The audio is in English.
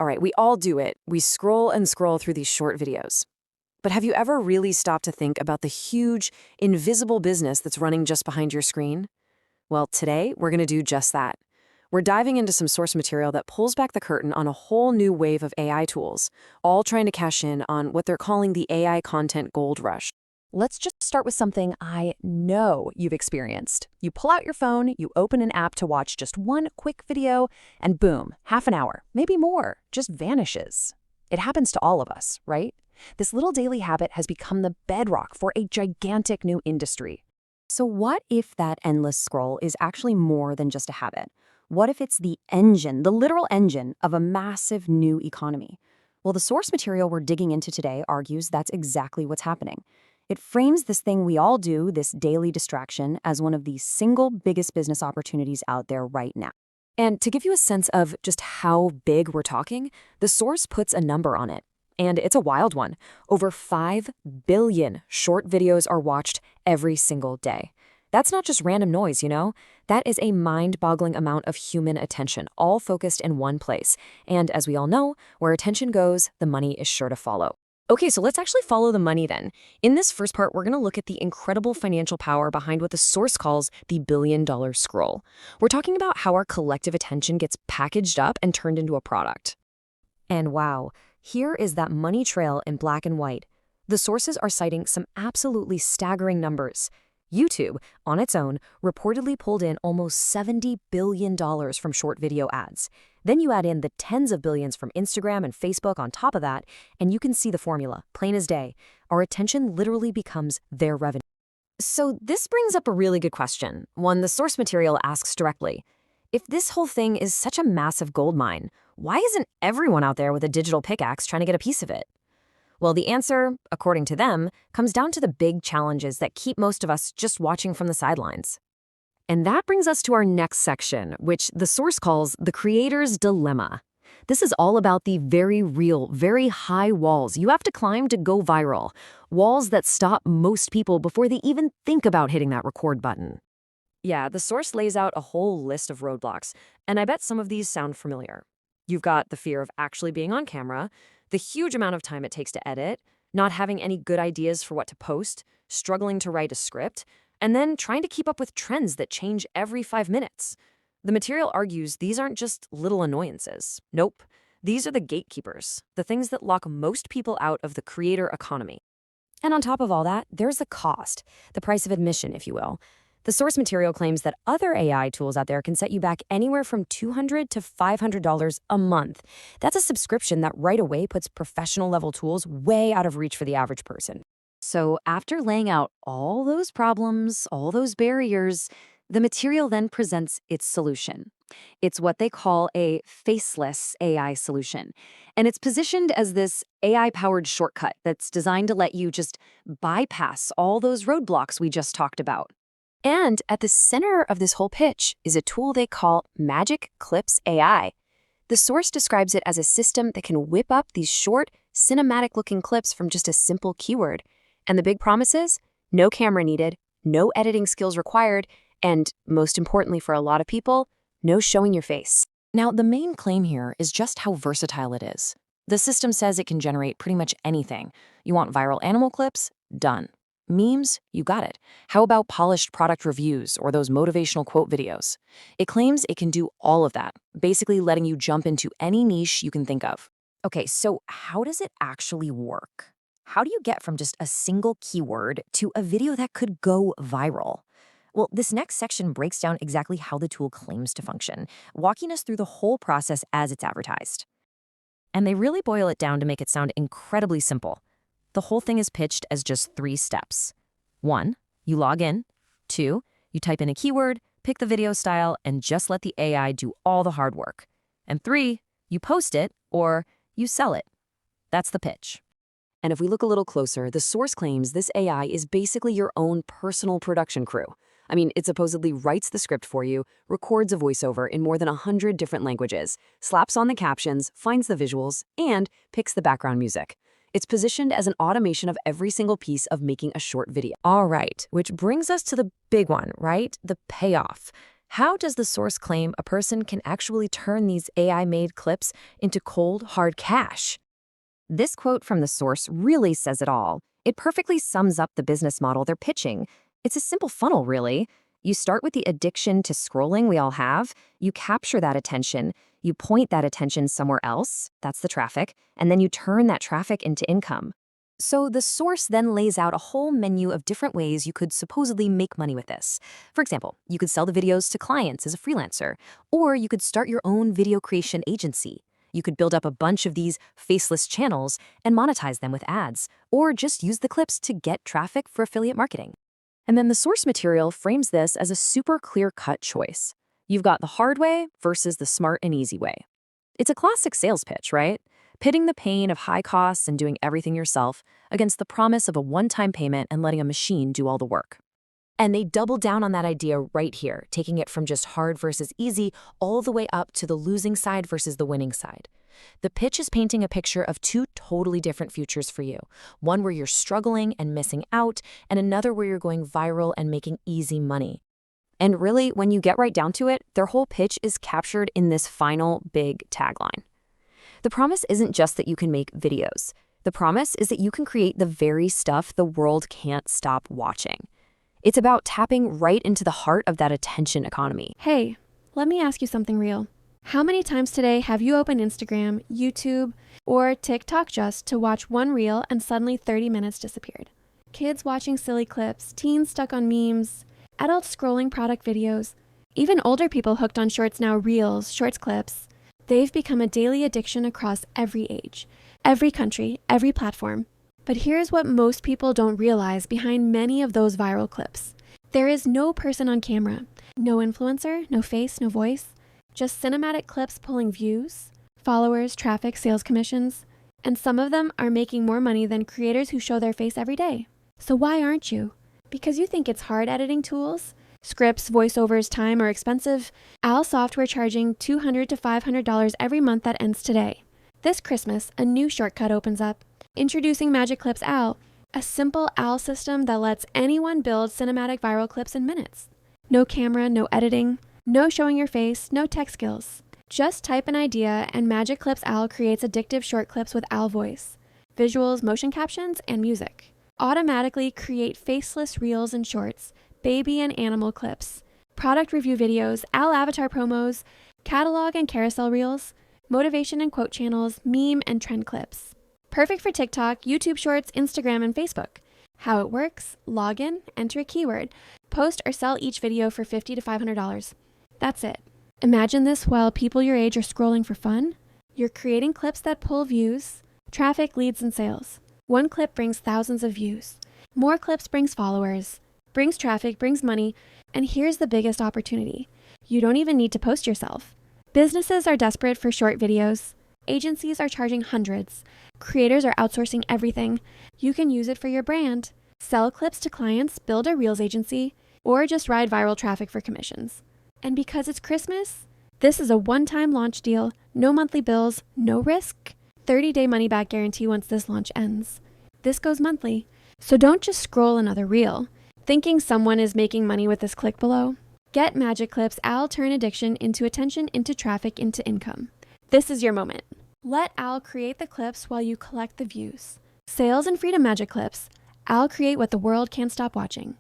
All right, we all do it. We scroll and scroll through these short videos. But have you ever really stopped to think about the huge, invisible business that's running just behind your screen? Well, today we're going to do just that. We're diving into some source material that pulls back the curtain on a whole new wave of AI tools, all trying to cash in on what they're calling the AI content gold rush. Let's just start with something I know you've experienced. You pull out your phone, you open an app to watch just one quick video, and boom, half an hour, maybe more, just vanishes. It happens to all of us, right? This little daily habit has become the bedrock for a gigantic new industry. So what if that endless scroll is actually more than just a habit? What if it's the engine, the literal engine of a massive new economy? Well, the source material we're digging into today argues that's exactly what's happening. It frames this thing we all do, this daily distraction, as one of the single biggest business opportunities out there right now. And to give you a sense of just how big we're talking, the source puts a number on it. And it's a wild one. Over 5 billion short videos are watched every single day. That's not just random noise, you know? That is a mind-boggling amount of human attention, all focused in one place. And as we all know, where attention goes, the money is sure to follow. Okay, so let's actually follow the money then. In this first part, we're going to look at the incredible financial power behind what the source calls the billion-dollar scroll. We're talking about how our collective attention gets packaged up and turned into a product. And wow, here is that money trail in black and white. The sources are citing some absolutely staggering numbers. YouTube, on its own, reportedly pulled in almost $70 billion from short video ads. Then you add in the tens of billions from Instagram and Facebook on top of that, and you can see the formula, plain as day. Our attention literally becomes their revenue. So this brings up a really good question, one the source material asks directly. If this whole thing is such a massive gold mine, why isn't everyone out there with a digital pickaxe trying to get a piece of it? Well, the answer, according to them, comes down to the big challenges that keep most of us just watching from the sidelines. And that brings us to our next section, which the source calls the creator's dilemma. This is all about the very real, very high walls you have to climb to go viral, walls that stop most people before they even think about hitting that record button. Yeah, the source lays out a whole list of roadblocks, and I bet some of these sound familiar. You've got the fear of actually being on camera, the huge amount of time it takes to edit, not having any good ideas for what to post, struggling to write a script, and then trying to keep up with trends that change every 5 minutes. The material argues these aren't just little annoyances. Nope. These are the gatekeepers, the things that lock most people out of the creator economy. And on top of all that, there's the cost, the price of admission, if you will. The source material claims that other AI tools out there can set you back anywhere from $200 to $500 a month. That's a subscription that right away puts professional-level tools way out of reach for the average person. So after laying out all those problems, all those barriers, the material then presents its solution. It's what they call a faceless AI solution. And it's positioned as this AI-powered shortcut that's designed to let you just bypass all those roadblocks we just talked about. And at the center of this whole pitch is a tool they call MagicClips AI. The source describes it as a system that can whip up these short, cinematic-looking clips from just a simple keyword. And the big promise is, no camera needed, no editing skills required, and most importantly for a lot of people, no showing your face. Now, the main claim here is just how versatile it is. The system says it can generate pretty much anything. You want viral animal clips? Done. Memes? You got it. How about polished product reviews or those motivational quote videos? It claims it can do all of that, basically letting you jump into any niche you can think of. Okay, so how does it actually work? How do you get from just a single keyword to a video that could go viral? Well, this next section breaks down exactly how the tool claims to function, walking us through the whole process as it's advertised. And they really boil it down to make it sound incredibly simple. The whole thing is pitched as just 3 steps. 1, you log in. 2, you type in a keyword, pick the video style, and just let the AI do all the hard work. And 3, you post it or you sell it. That's the pitch. And if we look a little closer, the source claims this AI is basically your own personal production crew. I mean, it supposedly writes the script for you, records a voiceover in more than 100 different languages, slaps on the captions, finds the visuals, and picks the background music. It's positioned as an automation of every single piece of making a short video. All right, which brings us to the big one, right? The payoff. How does the source claim a person can actually turn these AI-made clips into cold, hard cash? This quote from the source really says it all. It perfectly sums up the business model they're pitching. It's a simple funnel, really. You start with the addiction to scrolling we all have, you capture that attention, you point that attention somewhere else, that's the traffic, and then you turn that traffic into income. So the source then lays out a whole menu of different ways you could supposedly make money with this. For example, you could sell the videos to clients as a freelancer, or you could start your own video creation agency. You could build up a bunch of these faceless channels and monetize them with ads, or just use the clips to get traffic for affiliate marketing. And then the source material frames this as a super clear-cut choice. You've got the hard way versus the smart and easy way. It's a classic sales pitch, right? Pitting the pain of high costs and doing everything yourself against the promise of a one-time payment and letting a machine do all the work. And they double down on that idea right here, taking it from just hard versus easy all the way up to the losing side versus the winning side. The pitch is painting a picture of two totally different futures for you. One where you're struggling and missing out, and another where you're going viral and making easy money. And really, when you get right down to it, their whole pitch is captured in this final big tagline. The promise isn't just that you can make videos. The promise is that you can create the very stuff the world can't stop watching. It's about tapping right into the heart of that attention economy. Hey, let me ask you something real. How many times today have you opened Instagram, YouTube, or TikTok just to watch one reel and suddenly 30 minutes disappeared? Kids watching silly clips, teens stuck on memes, adults scrolling product videos, even older people hooked on shorts now, reels, shorts clips. They've become a daily addiction across every age, every country, every platform. But here's what most people don't realize behind many of those viral clips. There is no person on camera, no influencer, no face, no voice, just cinematic clips pulling views, followers, traffic, sales commissions, and some of them are making more money than creators who show their face every day. So why aren't you? Because you think it's hard editing tools? Scripts, voiceovers, time are expensive. AIsoftware charging $200 to $500 every month that ends today. This Christmas, a new shortcut opens up. Introducing MagicClips AI, a simple AI system that lets anyone build cinematic viral clips in minutes. No camera, no editing, no showing your face, no tech skills. Just type an idea and MagicClips AI creates addictive short clips with AI voice, visuals, motion captions, and music. Automatically create faceless reels and shorts, baby and animal clips, product review videos, AI avatar promos, catalog and carousel reels, motivation and quote channels, meme and trend clips. Perfect for TikTok, YouTube Shorts, Instagram, and Facebook. How it works: log in, enter a keyword, post or sell each video for $50 to $500. That's it. Imagine this while people your age are scrolling for fun. You're creating clips that pull views, traffic, leads, and sales. One clip brings thousands of views. More clips brings followers, brings traffic, brings money, and here's the biggest opportunity. You don't even need to post yourself. Businesses are desperate for short videos. Agencies are charging hundreds. Creators are outsourcing everything. You can use it for your brand. Sell clips to clients, build a Reels agency, or just ride viral traffic for commissions. And because it's Christmas, this is a one-time launch deal, no monthly bills, no risk, 30-day money-back guarantee once this launch ends. This goes monthly, so don't just scroll another reel, thinking someone is making money with this click below. Get MagicClips AI turn addiction into attention, into traffic, into income. This is your moment. Let AI create the clips while you collect the views. Sales and freedom MagicClips. AI create what the world can't stop watching.